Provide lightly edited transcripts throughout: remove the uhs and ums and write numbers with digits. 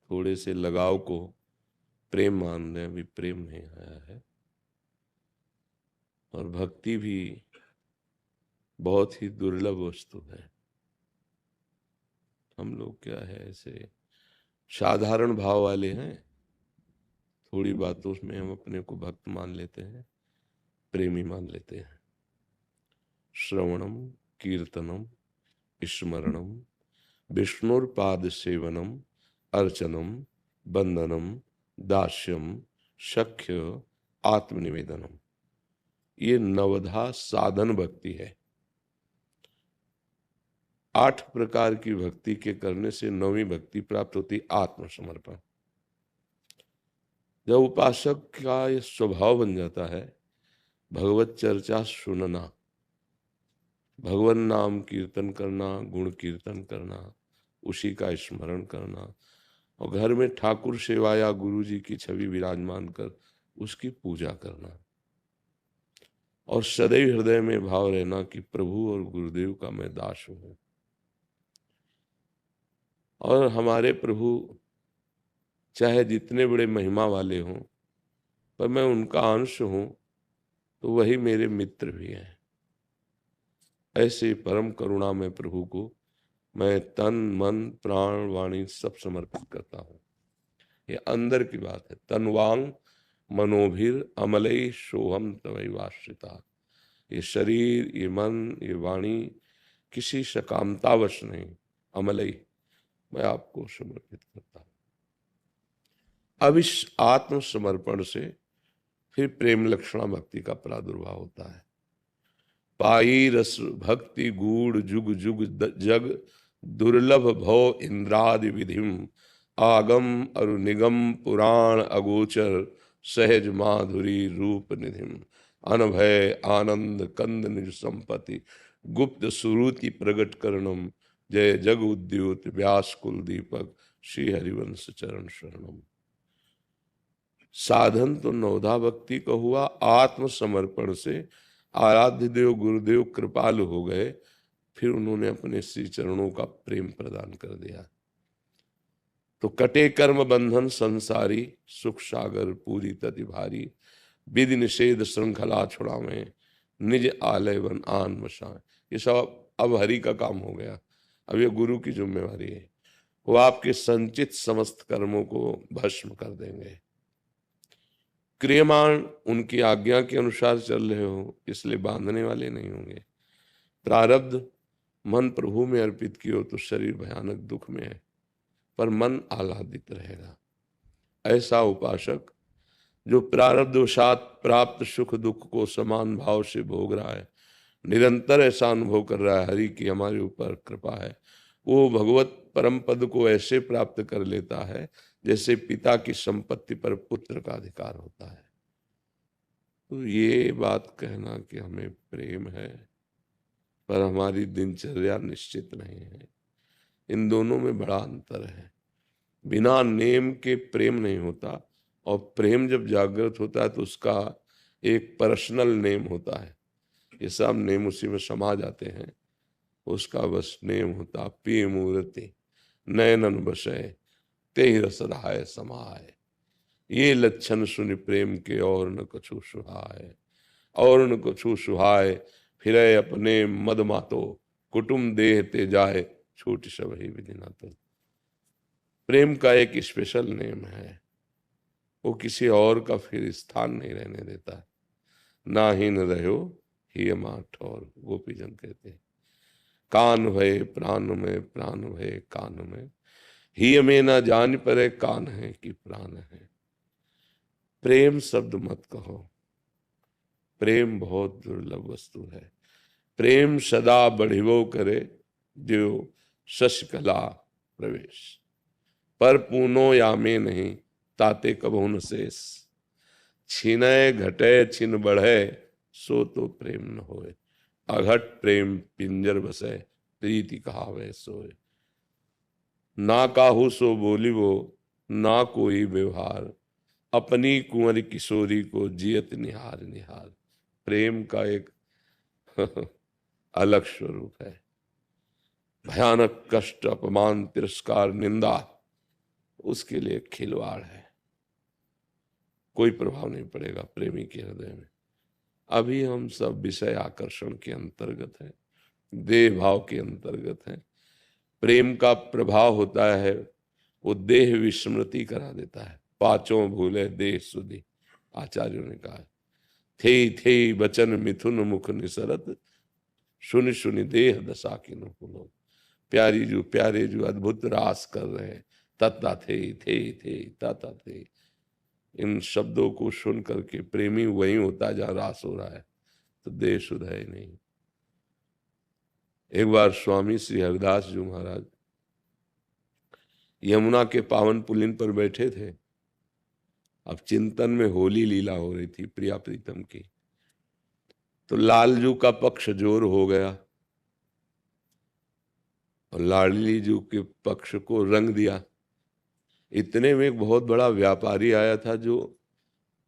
थोड़े से लगाव को प्रेम मान रहे हैं, अभी प्रेम नहीं आया है। और भक्ति भी बहुत ही दुर्लभ वस्तु है। हम लोग क्या है, ऐसे साधारण भाव वाले हैं, थोड़ी बातों में हम अपने को भक्त मान लेते हैं, प्रेमी मान लेते हैं। श्रवणम कीर्तनम स्मरणम विष्णुर्पाद सेवनम अर्चनम बंदनम दास्यम सख्य आत्मनिवेदनम, ये नवधा साधन भक्ति है। 8 प्रकार की भक्ति के करने से 9वीं भक्ति प्राप्त होती, आत्मसमर्पण। जब उपासक का ये स्वभाव बन जाता है भगवत चर्चा सुनना, भगवान नाम कीर्तन करना, गुण कीर्तन करना, उसी का स्मरण करना, और घर में ठाकुर सेवा या गुरु जी की छवि विराजमान कर उसकी पूजा करना, और सदैव हृदय में भाव रहना कि प्रभु और गुरुदेव का मैं दास हूं, और हमारे प्रभु चाहे जितने बड़े महिमा वाले हों, पर मैं उनका अंश हूं, तो वही मेरे मित्र भी हैं। ऐसे परम करुणा में प्रभु को मैं तन मन प्राण वाणी सब समर्पित करता हूं। ये अंदर की बात है। तनवांग मनोभिर अमलई सोहम तवैवाश्रिता। ये शरीर, ये मन, ये वाणी किसी सकामतावश नहीं, अमलई, मैं आपको समर्पित करता हूं। अब इस आत्मसमर्पण से फिर प्रेम लक्षणा भक्ति का प्रादुर्भाव होता है। पाई रस भक्ति गूढ़ जुग जुग जग दुर्लभ भव इंद्रादि विधिम आगम अरु निगम पुराण अगोचर सहज माधुरी रूप निधिम अनभय आनंद कंद निज संपत्ति गुप्त सुरुति प्रगट करणम जय जग उद्योत व्यास कुल दीपक श्री हरिवंश चरण शरणम। साधन तो नवधा भक्ति का हुआ, आत्मसमर्पण से आराध्य देव गुरुदेव कृपालु हो गए, फिर उन्होंने अपने श्री चरणों का प्रेम प्रदान कर दिया। तो कटे कर्म बंधन संसारी सुख सागर पूरी तति भारी विधि निषेध श्रृंखला छुड़ावे निज आलय वन आन बसाए। ये सब अब हरि का काम हो गया, अब ये गुरु की जिम्मेवारी है। वो आपके संचित समस्त कर्मों को भस्म कर देंगे। क्रियमाण उनकी आज्ञा के अनुसार चल रहे हो, इसलिए बांधने वाले नहीं होंगे। प्रारब्ध मन प्रभु में अर्पित किया तो शरीर भयानक दुख में है, पर मन आह्लादित रहेगा। ऐसा उपासक जो प्रारब्धवशात प्राप्त सुख दुख को समान भाव से भोग रहा है, निरंतर ऐसा अनुभव कर रहा है हरि की हमारे ऊपर कृपा है, वो भगवत परम पद को ऐसे प्राप्त कर लेता है जैसे पिता की संपत्ति पर पुत्र का अधिकार होता है। तो ये बात कहना कि हमें प्रेम है पर हमारी दिनचर्या निश्चित नहीं है, इन दोनों में बड़ा अंतर है। बिना नेम के प्रेम नहीं होता, और प्रेम जब जागृत होता है तो उसका एक पर्सनल नेम होता है। ये सब नेम उसी में समा जाते हैं। उसका बस नेम होता पी मूर्ति नयनन बसय ते ही रसदाय समाय। ये लक्षण सुनि प्रेम के और न कछु सुहाय, और न कछु सुहाय फिरे अपने मद मातो कुटुम देह ते जाए छोटी सब ही विधि ना तो। प्रेम का एक स्पेशल नेम है, वो किसी और का फिर स्थान नहीं रहने देता। ना ही न रहो ही माठ, और गोपीजन कहते हैं कान भय प्राण में प्राण भय कान में, ही में ना जान परे कान है कि प्राण है। प्रेम शब्द मत कहो, प्रेम बहुत दुर्लभ वस्तु है। प्रेम सदा बढ़िवो करे जो शशकला प्रवेश, पर पूनो या में नहीं ताते कबहु न शेष। छीनय घटे छिन बढ़े सो तो प्रेम न होए, अघट प्रेम पिंजर बसे प्रीति कहावे सोए। ना काहू सो बोली वो ना कोई व्यवहार, अपनी कुंवर किशोरी को जियत निहार निहार। प्रेम का एक अलग स्वरूप है। भयानक कष्ट अपमान तिरस्कार निंदा उसके लिए खिलवाड़ है, कोई प्रभाव नहीं पड़ेगा प्रेमी के हृदय में। अभी हम सब विषय आकर्षण के अंतर्गत हैं, देह भाव के अंतर्गत हैं। प्रेम का प्रभाव होता है, वो देह विस्मृति करा देता है। पांचों भूले देह सुधी, आचार्यों ने कहा है। थे बचन मिथुन मुख निसरत, सुनि सुनि देह दशा की नुकुलो। प्यारे जो अद्भुत रास कर रहे हैं, तत्ता थे ताता थे। इन शब्दों को सुन करके प्रेमी वही होता है जहां रास हो रहा है, तो देह शुद्ध है नहीं। एक बार स्वामी श्री हरिदास जी महाराज यमुना के पावन पुलिन पर बैठे थे। अब चिंतन में होली लीला हो रही थी प्रिया प्रीतम की, तो लालजू का पक्ष जोर हो गया और लाडली जू के पक्ष को रंग दिया। इतने में एक बहुत बड़ा व्यापारी आया था जो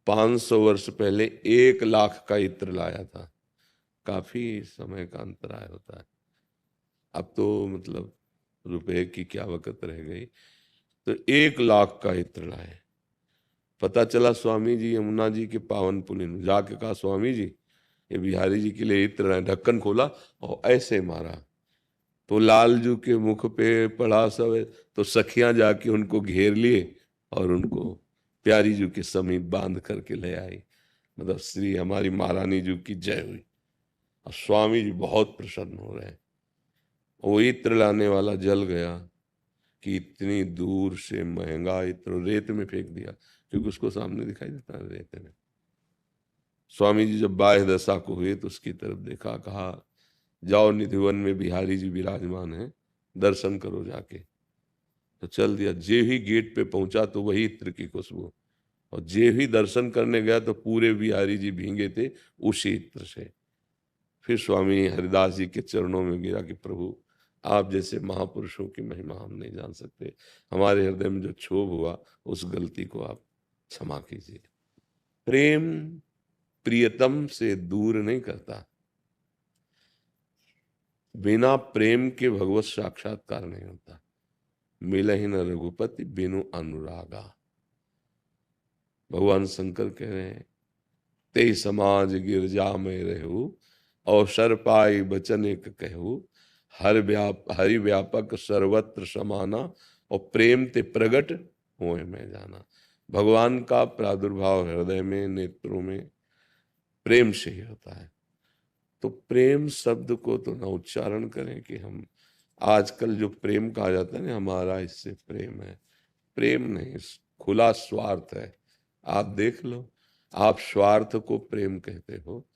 500 वर्ष पहले 1 लाख का इत्र लाया था। काफी समय का अंतराय होता है, अब तो मतलब रुपए की क्या वक़्त रह गई। तो 1 लाख का इत्र लाए। पता चला स्वामी जी यमुना जी के पावन पुलिन, जाके कहा स्वामी जी ये बिहारी जी के लिए इत्र लाए। ढक्कन खोला और ऐसे मारा तो लालजू के मुख पे पड़ा सब। तो सखियां जाके उनको घेर लिए और उनको प्यारी जू के समीप बांध करके ले आई। मतलब श्री हमारी महारानी जू की जय हुई। और स्वामी जी बहुत प्रसन्न हो रहे हैं। वो इत्र लाने वाला जल गया कि इतनी दूर से महंगा इत्र रेत में फेंक दिया, क्योंकि उसको सामने दिखाई देता है रेत में। स्वामी जी जब बाह्य दशा को हुए तो उसकी तरफ देखा, कहा जाओ निधिवन में बिहारी जी विराजमान हैं, दर्शन करो जाके। तो चल दिया। जे ही गेट पे पहुंचा तो वही इत्र की खुशबू, और जे ही दर्शन करने गया तो पूरे बिहारी जी भींगे थे उसी इत्र से। फिर स्वामी हरिदास जी के चरणों में गिरा कि प्रभु आप जैसे महापुरुषों की महिमा हम नहीं जान सकते, हमारे हृदय में जो क्षोभ हुआ उस गलती को आप क्षमा कीजिए। प्रेम प्रियतम से दूर नहीं करता, बिना प्रेम के भगवत साक्षात्कार नहीं होता। मिलहि न रघुपति बिनु अनुरागा। भगवान शंकर कह रहे हैं, ते समाज गिरजा में रहू, अवसर पाई बचन एक कहू। हरि व्यापक सर्वत्र समाना, और प्रेम ते प्रगट होए में जाना। भगवान का प्रादुर्भाव हृदय में, नेत्रों में प्रेम से ही होता है। तो प्रेम शब्द को तो ना उच्चारण करें कि हम आजकल जो प्रेम कहा जाता है ना, हमारा इससे प्रेम है। प्रेम नहीं, खुला स्वार्थ है। आप देख लो, आप स्वार्थ को प्रेम कहते हो।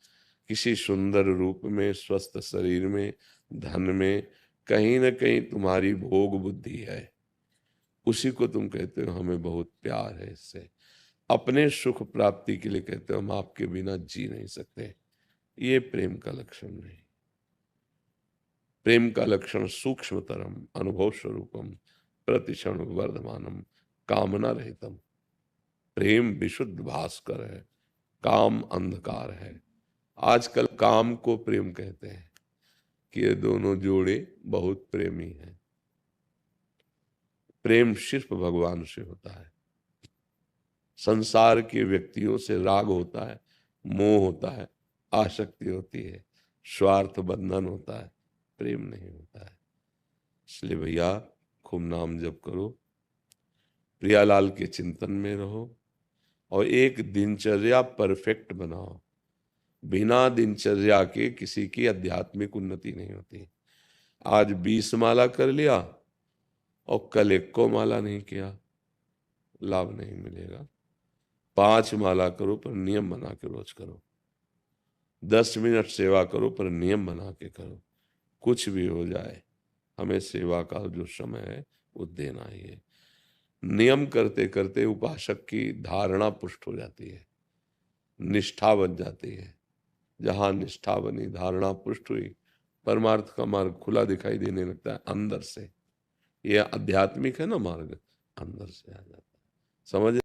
किसी सुंदर रूप में, स्वस्थ शरीर में, धन में, कहीं ना कहीं तुम्हारी भोग बुद्धि है, उसी को तुम कहते हो हमें बहुत प्यार है इससे। अपने सुख प्राप्ति के लिए कहते हो हम आपके बिना जी नहीं सकते। ये प्रेम का लक्षण नहीं। प्रेम का लक्षण सूक्ष्मतरम, अनुभव स्वरूपम, प्रतिक्षण वर्धमानम, कामना रहितम। प्रेम विशुद्ध भास्कर है, काम अंधकार है। आजकल काम को प्रेम कहते हैं कि ये दोनों जोड़े बहुत प्रेमी हैं। प्रेम सिर्फ भगवान से होता है। संसार के व्यक्तियों से राग होता है, मोह होता है, आसक्ति होती है, स्वार्थ बंधन होता है, प्रेम नहीं होता है। इसलिए भैया खूब नाम जप करो, प्रियालाल के चिंतन में रहो, और एक दिनचर्या परफेक्ट बनाओ। बिना दिनचर्या के किसी की आध्यात्मिक उन्नति नहीं होती। आज 20 माला कर लिया और कल 1 को माला नहीं किया, लाभ नहीं मिलेगा। 5 माला करो पर नियम बना के रोज करो। 10 मिनट सेवा करो पर नियम बना के करो। कुछ भी हो जाए, हमें सेवा का जो समय है वो देना ही है। नियम करते करते उपासक की धारणा पुष्ट हो जाती है, निष्ठा बन जाती है। जहां निष्ठा बनी, धारणा पुष्ट हुई, परमार्थ का मार्ग खुला दिखाई देने लगता है अंदर से। यह आध्यात्मिक है ना मार्ग, अंदर से आ जाता है। समझ